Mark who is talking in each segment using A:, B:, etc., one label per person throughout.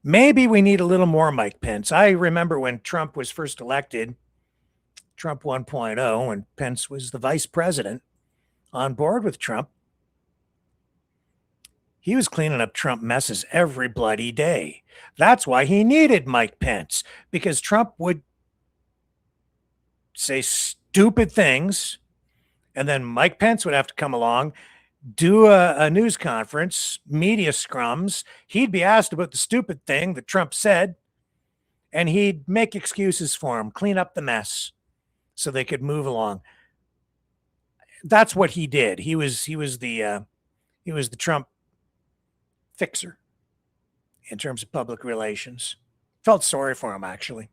A: Maybe we need a little more Mike Pence. I remember when Trump was first elected, Trump 1.0, when Pence was the vice president on board with Trump. He was cleaning up Trump messes every bloody day. That's why he needed Mike Pence, because Trump would say stupid things, and then Mike Pence would have to come along, do a news conference, media scrums. He'd be asked about the stupid thing that Trump said, and he'd make excuses for him, clean up the mess so they could move along. That's what he did. He was the Trump fixer in terms of public relations. Felt sorry for him, actually.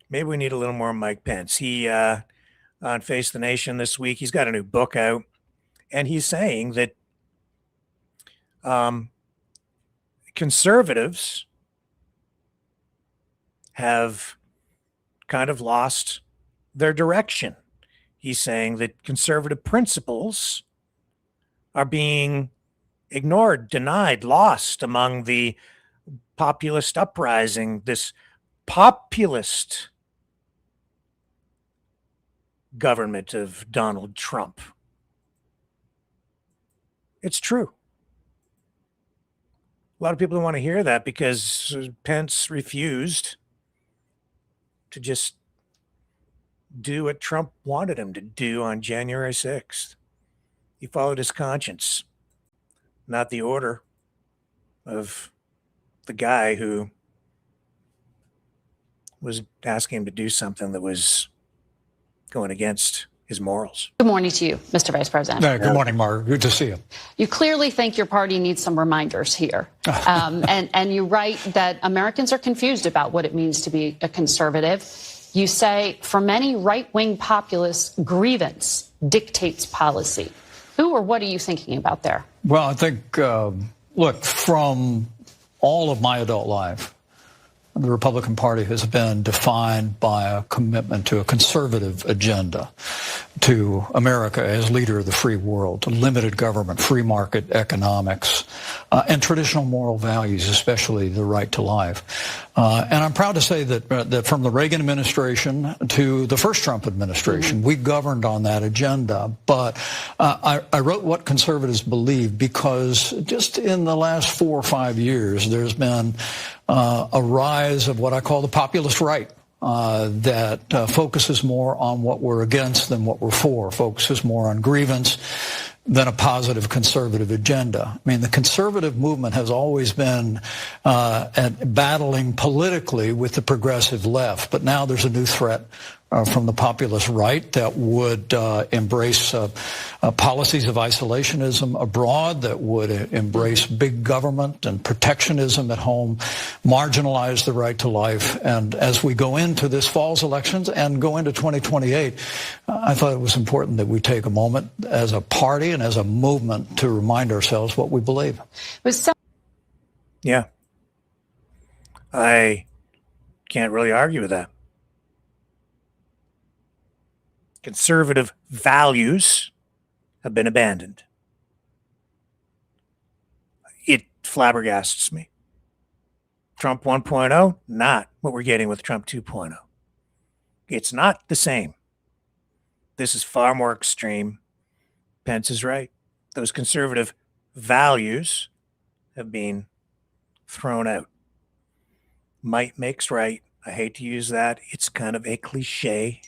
A: Maybe we need a little more Mike Pence. He on Face the Nation this week, he's got a new book out, and he's saying that conservatives have kind of lost their direction. He's saying that conservative principles are being ignored, denied, lost among the populist uprising, this populist government of Donald Trump. It's true. A lot of people don't want to hear that because Pence refused to just do what Trump wanted him to do on January 6th. He followed his conscience, not the order of the guy who was asking him to do something that was going against his morals.
B: Good morning to you, Mr. Vice President.
C: Good morning, Mark. Good to see you.
B: You clearly think your party needs some reminders here. And you write that Americans are confused about what it means to be a conservative. You say, for many right-wing populists, grievance dictates policy. Who or what are you thinking about there?
C: Well, I think, look, from all of my adult life, the Republican Party has been defined by a commitment to a conservative agenda, to America as leader of the free world, to limited government, free market economics, and traditional moral values, especially the right to life. And I'm proud to say that from the Reagan administration to the first Trump administration, we governed on that agenda. But I wrote what conservatives believe because just in the last 4 or 5 years, there's been a rise of what I call the populist right. That focuses more on what we're against than what we're for, focuses more on grievance than a positive conservative agenda. I mean, the conservative movement has always been battling politically with the progressive left, but now there's a new threat from the populist right that would embrace policies of isolationism abroad, that would embrace big government and protectionism at home, marginalize the right to life. And as we go into this fall's elections and go into 2028, I thought it was important that we take a moment as a party and as a movement to remind ourselves what we believe.
A: Yeah. I can't really argue with that. Conservative values have been abandoned. It flabbergasts me. Trump 1.0, not what we're getting with Trump 2.0. It's not the same. This is far more extreme. Pence is right. Those conservative values have been thrown out. Might makes right. I hate to use that. It's kind of a cliche.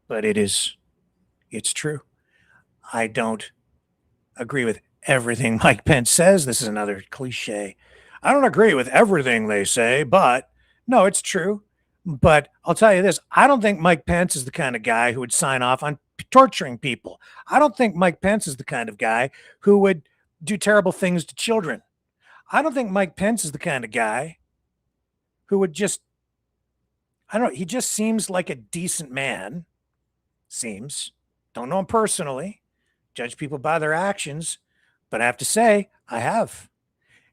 A: But it's true. I don't agree with everything Mike Pence says. This is another cliche. I don't agree with everything they say, but no, it's true. But I'll tell you this. I don't think Mike Pence is the kind of guy who would sign off on torturing people. I don't think Mike Pence is the kind of guy who would do terrible things to children. I don't think Mike Pence is the kind of guy who would just, I don't know, he just seems like a decent man. Seems. Don't know him personally. Judge people by their actions. But I have to say, I have.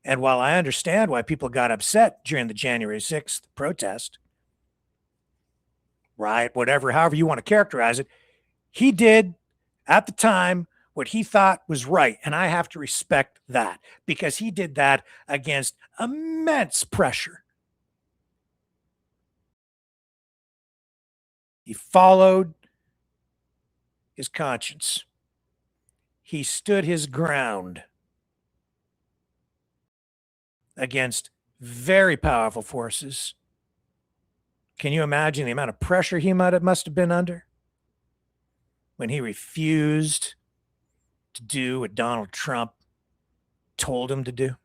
A: And while I understand why people got upset during the January 6th protest, riot, whatever, however you want to characterize it, he did at the time what he thought was right. And I have to respect that because he did that against immense pressure. He followed his conscience. He stood his ground against very powerful forces. Can you imagine the amount of pressure he must have been under when he refused to do what Donald Trump told him to do?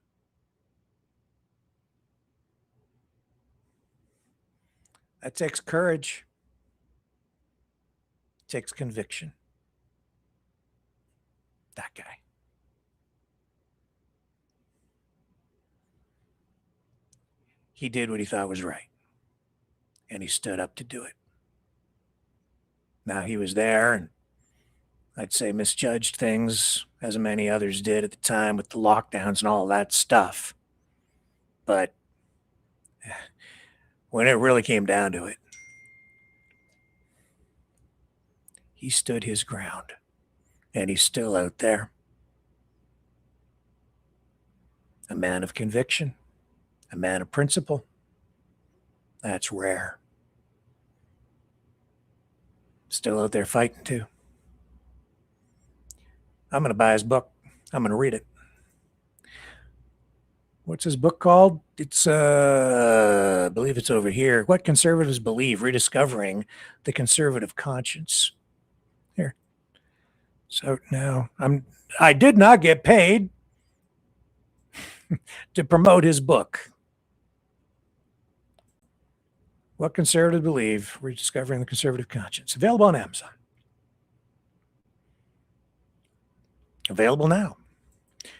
A: That takes courage. It takes conviction. That guy. He did what he thought was right. And he stood up to do it. Now he was there and I'd say misjudged things, as many others did at the time with the lockdowns and all that stuff. But when it really came down to it, he stood his ground. And he's still out there. A man of conviction, a man of principle. That's rare. Still out there fighting too. I'm going to buy his book. I'm going to read it. What's his book called? It's, I believe it's over here. What Conservatives Believe, Rediscovering the Conservative Conscience. Here. So now I did not get paid to promote his book. What Conservatives Believe, Rediscovering the Conservative Conscience. Available on Amazon. Available now.